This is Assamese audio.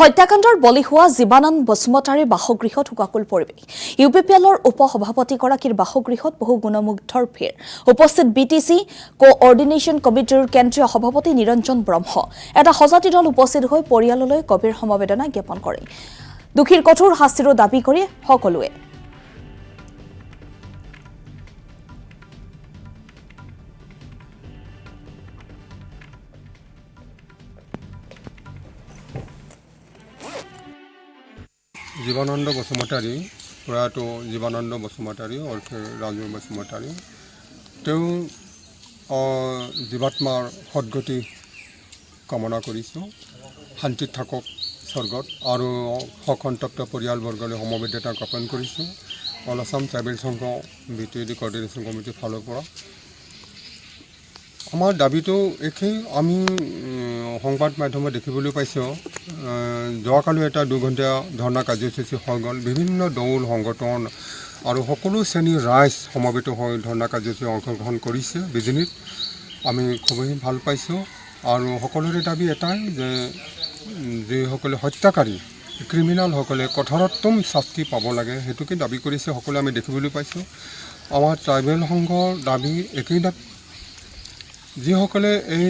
হত্যাকাণ্ডৰ বলি হোৱা জীৱানন্দ বসুমতাৰীৰ বাসগৃহত হুকাকুল পৰিৱেশ। ইউপিপিএলৰ উপসভাপতিগৰাকীৰ বাসগৃহত বহু গুণমুগ্ধৰ ভিৰ। উপস্থিত বিটিচি কোঅৰ্ডিনেশ্যন কমিটিৰ কেন্দ্ৰীয় সভাপতি নিৰঞ্জন ব্ৰহ্ম। এটা সজাতি দল উপস্থিত হৈ পৰিয়াললৈ গভীৰ সমবেদনা জ্ঞাপন কৰে। দোষীৰ কঠোৰ শাস্তিৰো দাবী কৰি সকলোৱে জীৱানন্দ বসুমতাৰী প্ৰয়াত জীৱানন্দ বসুমতাৰী অৰ্থাৎ ৰাজু বসুমতাৰী তেওঁ জীৱাত্মাৰ সদ্গতি কামনা কৰিছোঁ। শান্তিত থাকক স্বৰ্গত আৰু সসন্তপ্ত পৰিয়ালবৰ্গলৈ সমবেদনা জ্ঞাপন কৰিছোঁ। অল আছাম ট্ৰাইবেল সংঘ বিটিডি কোঅৰ্ডিনেশ্যন কমিটিৰ ফালৰ পৰা আমাৰ দাবীটো একেই। আমি সংবাদ মাধ্যমত দেখিবলৈ পাইছোঁ যোৱাকালি এটা 2 ঘণ্টীয়া ধৰ্ণা কাৰ্যসূচী হৈ গ'ল। বিভিন্ন দল সংগঠন আৰু সকলো শ্ৰেণীৰ ৰাইজ সমবেত হৈ ধৰ্ণা কাৰ্যসূচী অংশগ্ৰহণ কৰিছে বিজনীত। আমি খুবেই ভাল পাইছোঁ আৰু সকলোৰে দাবী এটাই যে যিসকলে হত্যাকাৰী ক্ৰিমিনেলসকলে কঠোৰতম শাস্তি পাব লাগে, সেইটোকে দাবী কৰিছে সকলোৱে আমি দেখিবলৈ পাইছোঁ। আমাৰ ট্ৰাইবেল সংঘৰ দাবী একেই দাবী, যিসকলে এই